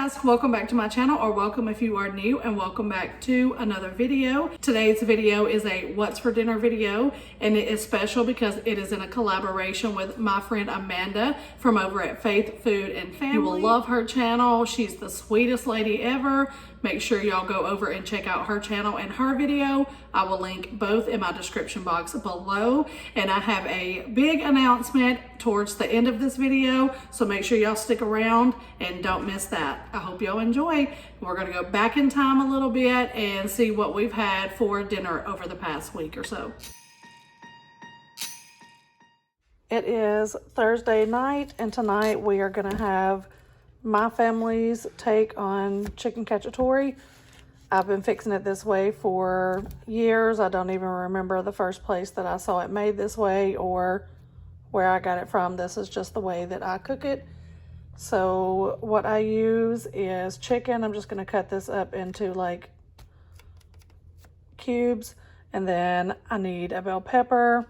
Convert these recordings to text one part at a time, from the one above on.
guys, welcome back to my channel, or welcome if you are new, and welcome back to another video. Today's video is a what's for dinner video, and it is special because it is in a collaboration with my friend Amanda from over at Faith Food and Family. You will love her channel. She's the sweetest lady ever. Make sure y'all go over and check out her channel and her video. I will link both in my description box below. And I have a big announcement towards the end of this video, so make sure y'all stick around and don't miss that. I hope y'all enjoy. We're gonna go back in time a little bit and see what we've had for dinner over the past week or so. It is Thursday night, and tonight we are gonna have my family's take on Chickencacciatore. I've been fixing it this way for years. I don't even remember the first place that I saw it made this way or where I got it from. This is just the way that I cook it. So what I use is chicken. I'm just going to cut this up into like cubes, and then I need a bell pepper,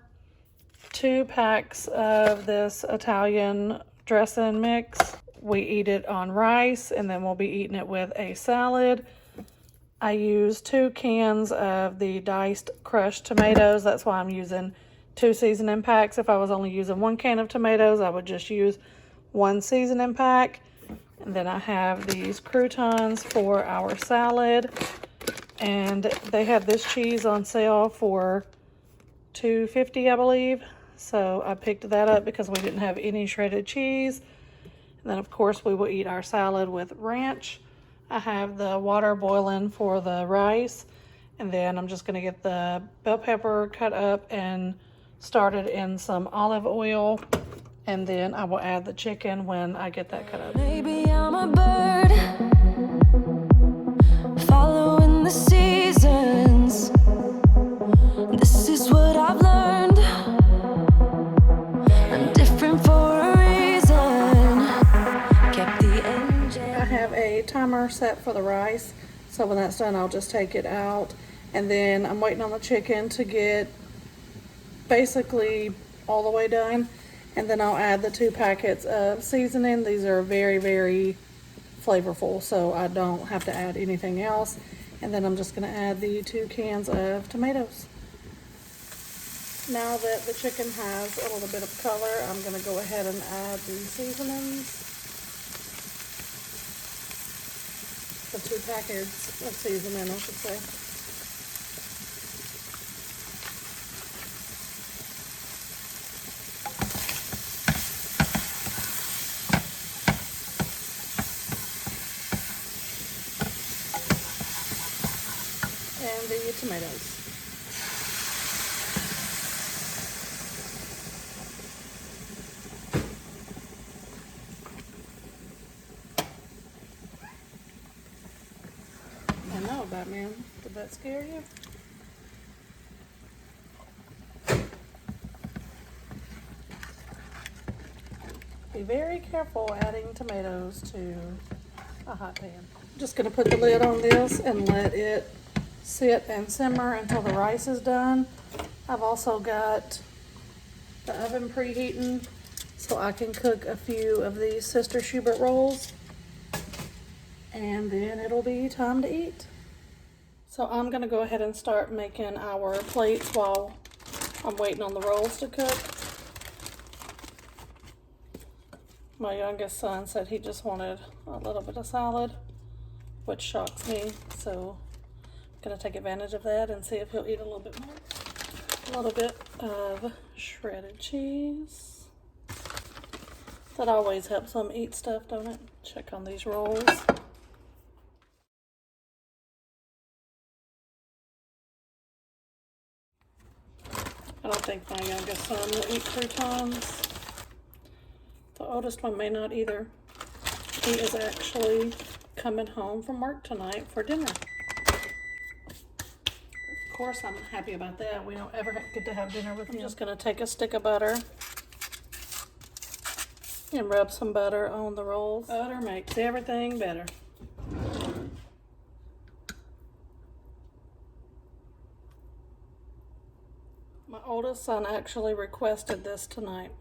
2 packs of this Italian dressing mix. We eat it on rice, and then we'll be eating it with a salad. I use 2 cans of the diced crushed tomatoes. That's why I'm using 2 seasoning packs. If I was only using 1 can of tomatoes, I would just use 1 seasoning pack. And then I have these croutons for our salad. And they had this cheese on sale for $2.50, I believe. So I picked that up because we didn't have any shredded cheese. And then, of course, we will eat our salad with ranch. I have the water boiling for the rice. And then I'm just going to get the bell pepper cut up and started in some olive oil. And then I will add the chicken when I get that cut up. Maybe I'm a bird following the seasons. This is what I've learned. I'm different for a reason. Kept the engine. I have a timer set for the rice, so when that's done I'll just take it out. And then I'm waiting on the chicken to get basically all the way done, and then I'll add the 2 packets of seasoning. These are very, very flavorful, so I don't have to add anything else. And then I'm just going to add the 2 cans of tomatoes. Now that the chicken has a little bit of color, I'm going to go ahead and add the seasonings. The 2 packets of seasoning, I should say. And the tomatoes. I know, Batman. Did that scare you? Be very careful adding tomatoes to a hot pan. I'm just going to put the lid on this and let it sit and simmer until the rice is done. I've also got the oven preheating so I can cook a few of these Sister Schubert rolls, and then it'll be time to eat. So I'm gonna go ahead and start making our plates while I'm waiting on the rolls to cook. My youngest son said he just wanted a little bit of salad, which shocks me, so gonna take advantage of that and see if he'll eat a little bit more. A little bit of shredded cheese. That always helps them eat stuff, don't it? Check on these rolls. I don't think my youngest son will eat croutons. The oldest one may not either. He is actually coming home from work tonight for dinner. Of course, I'm happy about that. We don't ever get to have dinner with him. I'm just going to take a stick of butter and rub some butter on the rolls. Butter makes everything better. My oldest son actually requested this tonight.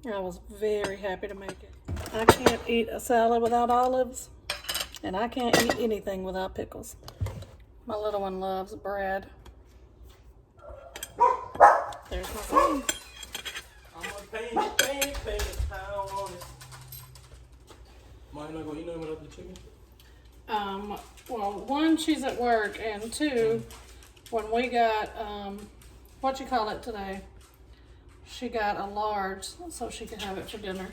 I was very happy to make it. I can't eat a salad without olives, and I can't eat anything without pickles. My little one loves bread. There's my phone. I'm gonna pay the pound on it. Mom, you not gonna eat nothing without the chicken? Well, one, she's at work, and two, when we got, what you call it today, she got a large so she could have it for dinner.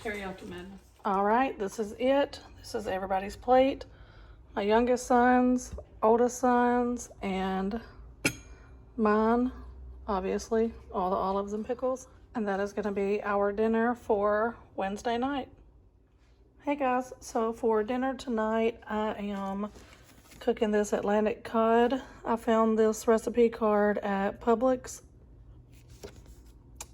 Karaoke madness. All right, this is it. This is everybody's plate. My youngest son's, oldest son's, and mine, obviously, all the olives and pickles. And that is gonna be our dinner for Wednesday night. Hey guys, so for dinner tonight, I am cooking this Atlantic cod. I found this recipe card at Publix,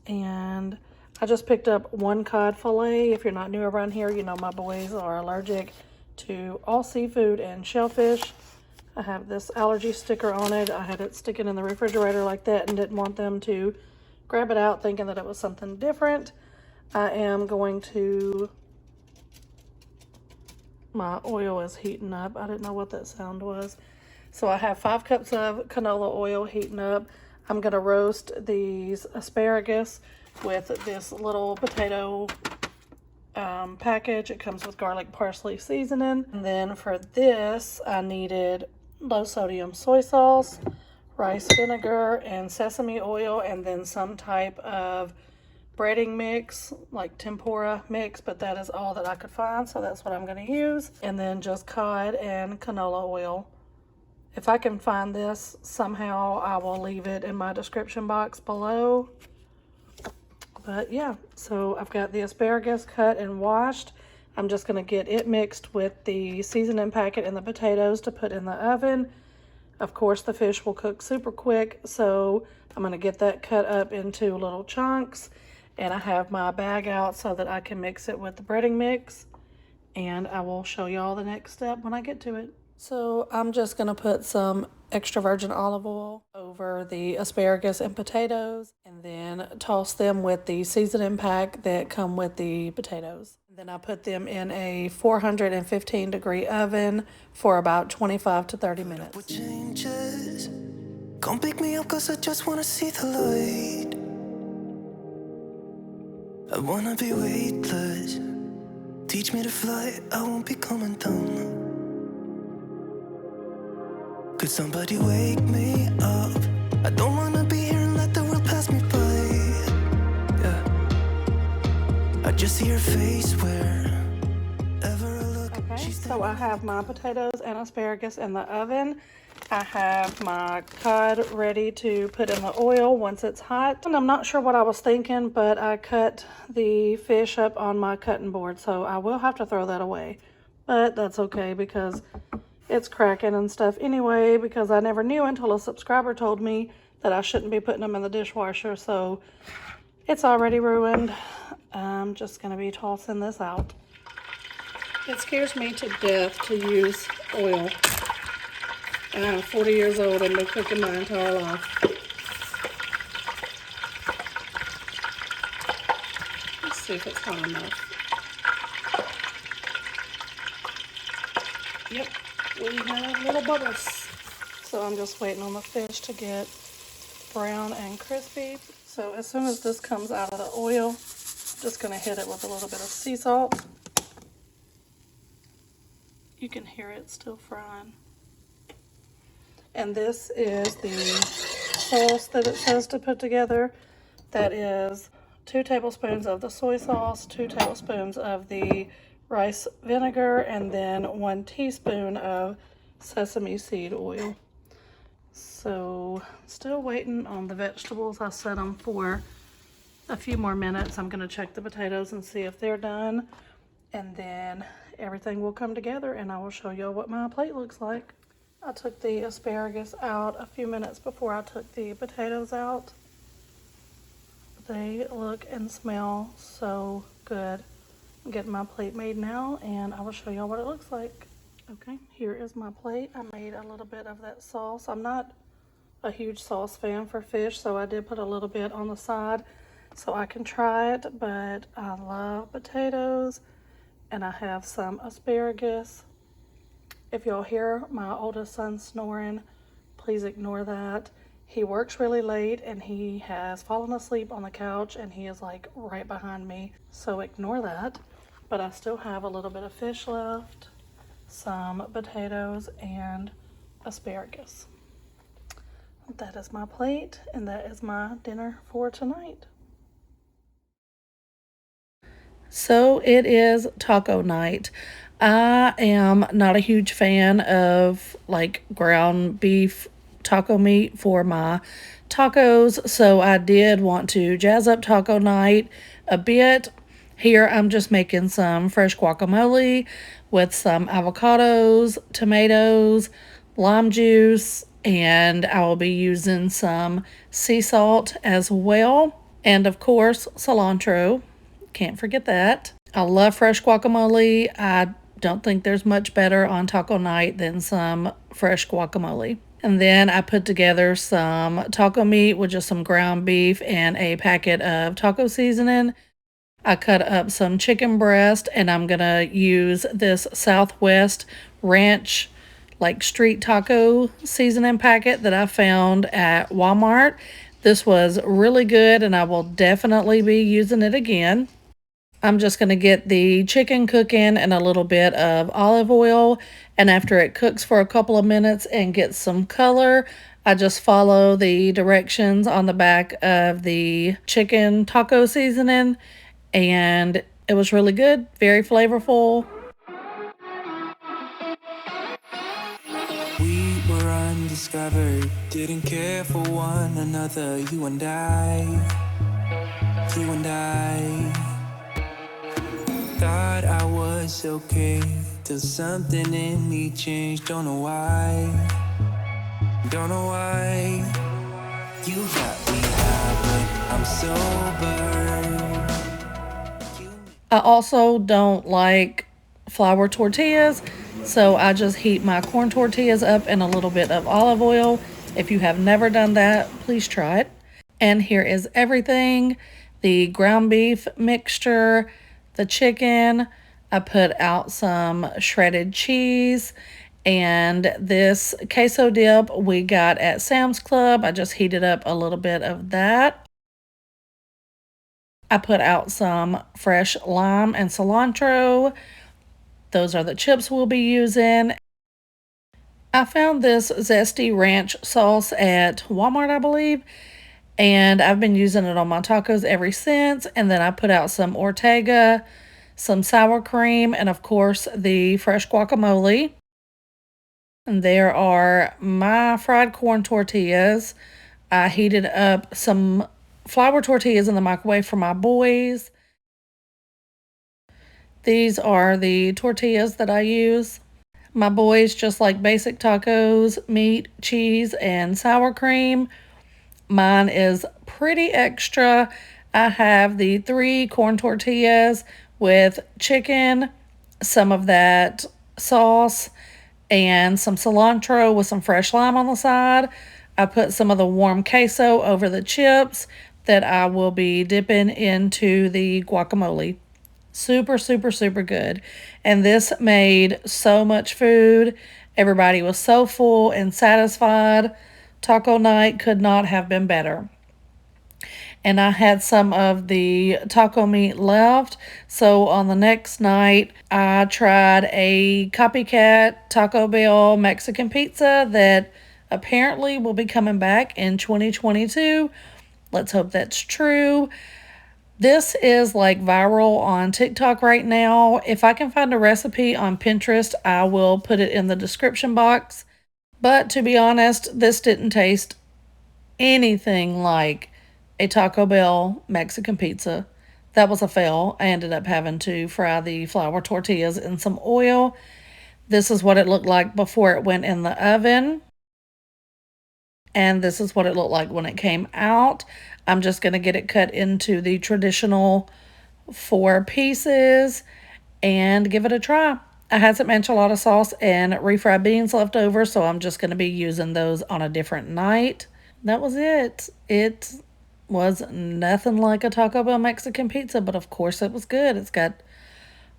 and I just picked up one cod fillet. If you're not new around here, you know my boys are allergic to all seafood and shellfish. I have this allergy sticker on it. I had it sticking in the refrigerator like that and didn't want them to grab it out thinking that it was something different. I am going to... My oil is heating up. I didn't know what that sound was. So I have 5 cups of canola oil heating up. I'm going to roast these asparagus with this little potato package. It comes with garlic parsley seasoning. And then for this, I needed low sodium soy sauce, rice vinegar, and sesame oil, and then some type of breading mix, like tempura mix, but that is all that I could find, so that's what I'm going to use. And then just cod and canola oil. If I can find this somehow, I will leave it in my description box below. But yeah, so I've got the asparagus cut and washed. I'm just going to get it mixed with the seasoning packet and the potatoes to put in the oven. Of course, the fish will cook super quick, so I'm going to get that cut up into little chunks. And I have my bag out so that I can mix it with the breading mix. And I will show y'all the next step when I get to it. So I'm just going to put some extra virgin olive oil over the asparagus and potatoes. And then toss them with the seasoning pack that come with the potatoes. Then I put them in a 415-degree oven for about 25 to 30 minutes. Changes. Come pick me up 'cause I just wanna see the light. I wanna be weightless. Teach me to fly, I won't be coming down. Could somebody wake me up? I don't wanna be here and let the world pass me by. Yeah. I just see her face wherever I look. Okay, so I have my potatoes and asparagus in the oven. I have my cod ready to put in the oil once it's hot. And I'm not sure what I was thinking, but I cut the fish up on my cutting board, so I will have to throw that away. But that's okay because it's cracking and stuff anyway, because I never knew until a subscriber told me that I shouldn't be putting them in the dishwasher, so it's already ruined. I'm just going to be tossing this out. It scares me to death to use oil. I'm 40 years old and been cooking my entire life. Let's see if it's hot enough. Yep, we have little bubbles. So I'm just waiting on the fish to get brown and crispy. So as soon as this comes out of the oil, I'm just going to hit it with a little bit of sea salt. You can hear it still frying. And this is the sauce that it says to put together. That is 2 tablespoons of the soy sauce, 2 tablespoons of the rice vinegar, and then 1 teaspoon of sesame seed oil. So still waiting on the vegetables. I set them for a few more minutes. I'm going to check the potatoes and see if they're done. And then everything will come together and I will show you what my plate looks like. I took the asparagus out a few minutes before I took the potatoes out. They look and smell so good. I'm getting my plate made now and I will show y'all what it looks like. Okay, here is my plate. I made a little bit of that sauce. I'm not a huge sauce fan for fish, so I did put a little bit on the side so I can try it, but I love potatoes. and I have some asparagus. If y'all hear my oldest son snoring, please ignore that. He works really late and he has fallen asleep on the couch and he is like right behind me, so ignore that. But I still have a little bit of fish left, some potatoes, and asparagus. That is my plate, and that is my dinner for tonight. So it is taco night. I am not a huge fan of like ground beef taco meat for my tacos, so I did want to jazz up taco night a bit. Here I'm just making some fresh guacamole with some avocados, tomatoes, lime juice, and I will be using some sea salt as well. And of course, cilantro. Can't forget that. I love fresh guacamole. I don't think there's much better on taco night than some fresh guacamole. And then I put together some taco meat with just some ground beef and a packet of taco seasoning. I cut up some chicken breast, and I'm gonna use this Southwest Ranch like street taco seasoning packet that I found at Walmart. This was really good and I will definitely be using it again. I'm just going to get the chicken cooking in a little bit of olive oil, and after it cooks for a couple of minutes and gets some color, I just follow the directions on the back of the chicken taco seasoning, and it was really good, very flavorful. We were undiscovered, didn't care for one another, you and I. Thought I was okay, till something in me changed, don't know why. You got me high, but I'm sober. I also don't like flour tortillas, so I just heat my corn tortillas up in a little bit of olive oil. If you have never done that, please try it. And here is everything: the ground beef mixture, the chicken. I put out some shredded cheese, and this queso dip we got at Sam's Club. I just heated up a little bit of that. I put out some fresh lime and cilantro. Those are the chips we'll be using. I found this zesty ranch sauce at Walmart, I believe, and I've been using it on my tacos ever since. And then I put out some Ortega, some sour cream, and of course the fresh guacamole. And there are my fried corn tortillas. I heated up some flour tortillas in the microwave for my boys. These are the tortillas that I use. My boys just like basic tacos, meat, cheese, and sour cream. Mine is pretty extra. I have the 3 corn tortillas with chicken, some of that sauce, and some cilantro with some fresh lime on the side. I put some of the warm queso over the chips that I will be dipping into the guacamole. Super, super, super good. And this made so much food. Everybody was so full and satisfied. Taco night could not have been better. And I had some of the taco meat left. So on the next night, I tried a Copycat Taco Bell Mexican pizza that apparently will be coming back in 2022. Let's hope that's true. This is like viral on TikTok right now. If I can find a recipe on Pinterest, I will put it in the description box. But to be honest, this didn't taste anything like a Taco Bell Mexican pizza. That was a fail. I ended up having to fry the flour tortillas in some oil. This is what it looked like before it went in the oven. And this is what it looked like when it came out. I'm just going to get it cut into the traditional 4 pieces and give it a try. I had some enchilada sauce and refried beans left over, so I'm just going to be using those on a different night. That was it. It was nothing like a Taco Bell Mexican pizza, but of course it was good. It's got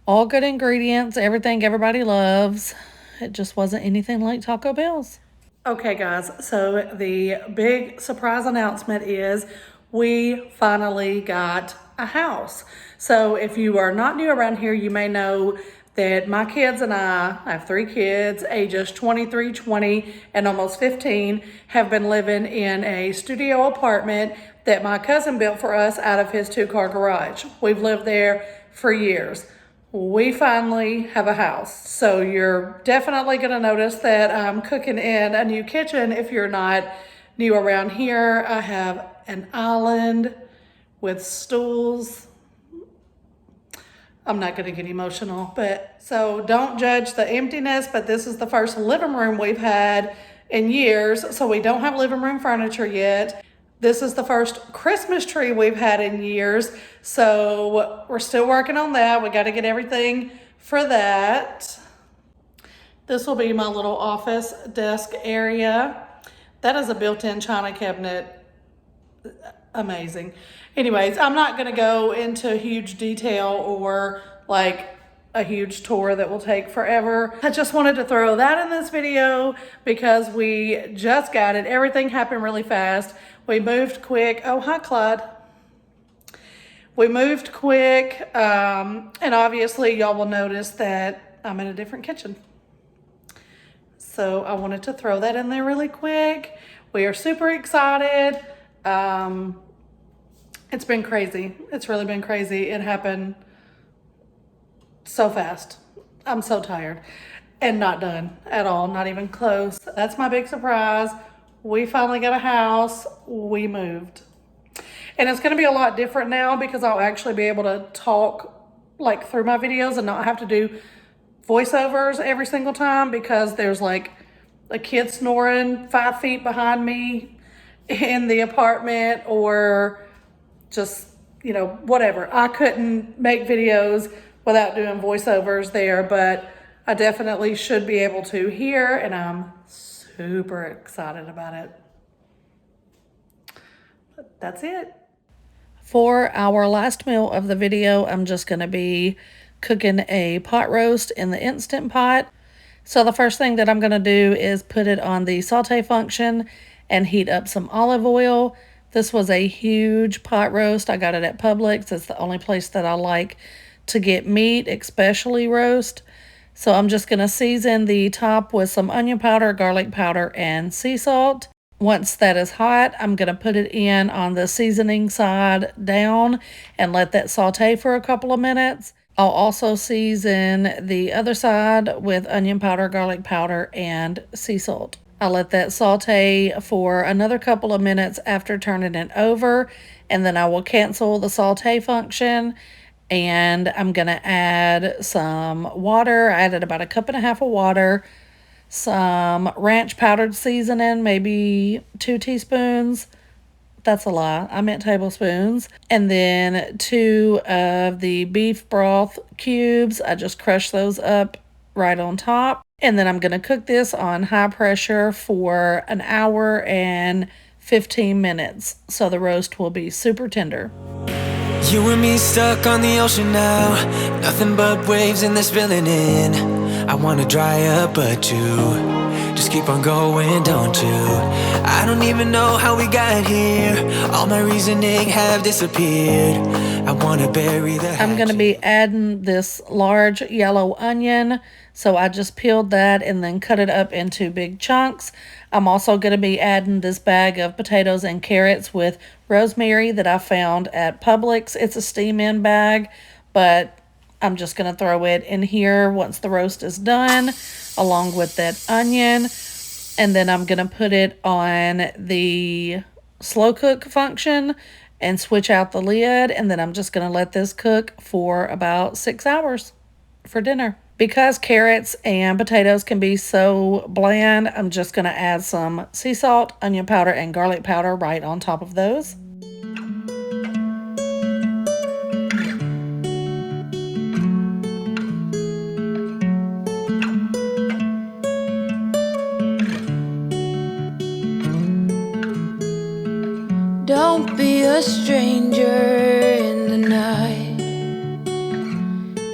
All good ingredients, everything everybody loves. It just wasn't anything like Taco Bell's. Okay, guys, so the big surprise announcement is we finally got a house. So if you are not new around here, you may know that my kids and I have 3 kids, ages 23, 20, and almost 15, have been living in a studio apartment that my cousin built for us out of his 2-car garage. We've lived there for years. We finally have a house. So you're definitely gonna notice that I'm cooking in a new kitchen if you're not new around here. I have an island with stools. I'm not gonna get emotional, but so don't judge the emptiness, but this is the first living room we've had in years. So we don't have living room furniture yet. This is the first Christmas tree we've had in years. So we're still working on that. We gotta get everything for that. This will be my little office desk area. That is a built-in china cabinet. Amazing. Anyways, I'm not going to go into huge detail or like a huge tour that will take forever. I just wanted to throw that in this video because we just got it. Everything happened really fast. We moved quick. Oh, hi, Clyde. We moved quick. And obviously y'all will notice that I'm in a different kitchen. So I wanted to throw that in there really quick. We are super excited. It's been crazy. It's really been crazy. It happened so fast. I'm so tired and not done at all, not even close. That's my big surprise. We finally got a house. We moved. And it's gonna be a lot different now because I'll actually be able to talk like through my videos and not have to do voiceovers every single time because there's like a kid snoring 5 feet behind me in the apartment or just, you know, whatever. I couldn't make videos without doing voiceovers there, but I definitely should be able to here, and I'm super excited about it. But that's it. For our last meal of the video, I'm just going to be cooking a pot roast in the Instant Pot. So the first thing that I'm going to do is put it on the saute function and heat up some olive oil. This was a huge pot roast. I got it at Publix. It's the only place that I like to get meat, especially roast. So I'm just going to season the top with some onion powder, garlic powder, and sea salt. Once that is hot, I'm going to put it in on the seasoning side down and let that saute for a couple of minutes. I'll also season the other side with onion powder, garlic powder, and sea salt. I'll let that saute for another couple of minutes after turning it over, and then I will cancel the saute function, and I'm going to add some water. I added about 1.5 cups of water, some ranch powdered seasoning, maybe 2 teaspoons. That's a lie. I meant tablespoons. And then 2 of the beef broth cubes. I just crushed those up right on top. And then I'm going to cook this on high pressure for 1 hour and 15 minutes. So the roast will be super tender. You and me stuck on the ocean now. Nothing but waves and they're spilling in. I wanna dry up but you just keep on going, don't you? I don't even know how we got here. All my reasoning have disappeared. I wanna bury the hatchet. I'm gonna be adding this large yellow onion. So I just peeled that and then cut it up into big chunks. I'm also going to be adding this bag of potatoes and carrots with rosemary that I found at Publix. It's a steam-in bag, but I'm just going to throw it in here once the roast is done, along with that onion. And then I'm going to put it on the slow cook function and switch out the lid. And then I'm just going to let this cook for about 6 hours for dinner. Because carrots and potatoes can be so bland, I'm just going to add some sea salt, onion powder, and garlic powder right on top of those. Don't be a stranger in the night.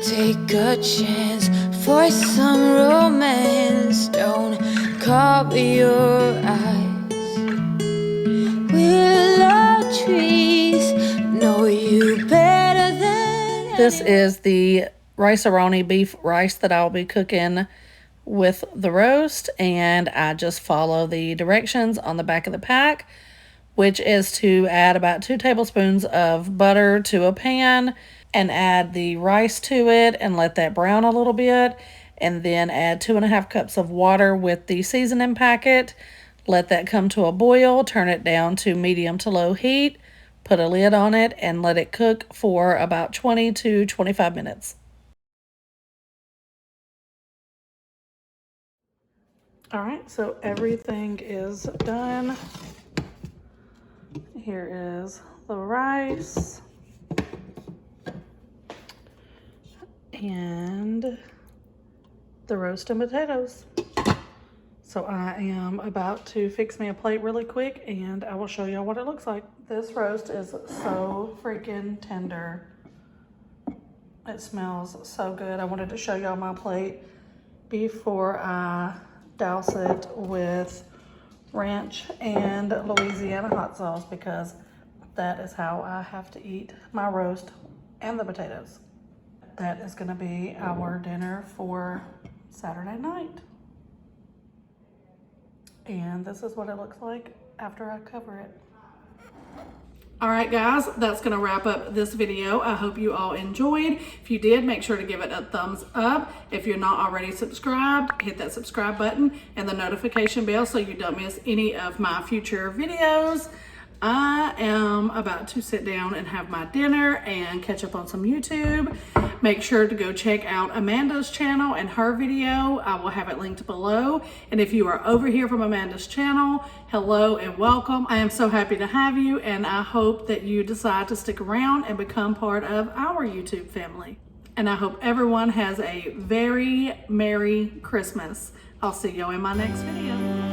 Take a a chance for some romance. Don't cover your eyes. Willow trees know you better than This is the rice-a-roni beef rice that I'll be cooking with the roast, and I just follow the directions on the back of the pack, which is to add about 2 tablespoons of butter to a pan and add the rice to it and let that brown a little bit, and then add 2.5 cups of water with the seasoning packet. Let that come to a boil, turn it down to medium to low heat, put a lid on it, and let it cook for about 20 to 25 minutes. All right, so everything is done. Here is the rice and the roast and potatoes. So I am about to fix me a plate really quick and I will show y'all what it looks like. This roast is so freaking tender. It smells so good. I wanted to show y'all my plate before I douse it with ranch and Louisiana hot sauce, because that is how I have to eat my roast and the potatoes. That is going to be our dinner for Saturday night. And this is what it looks like after I cover it. All right, guys, that's going to wrap up this video. I hope you all enjoyed. If you did, make sure to give it a thumbs up. If you're not already subscribed, hit that subscribe button and the notification bell so you don't miss any of my future videos. I am about to sit down and have my dinner and catch up on some YouTube. Make sure to go check out Amanda's channel and her video. I will have it linked below. And if you are over here from Amanda's channel, hello and welcome. I am so happy to have you, and I hope that you decide to stick around and become part of our YouTube family. And I hope everyone has a very Merry Christmas. I'll see you in my next video.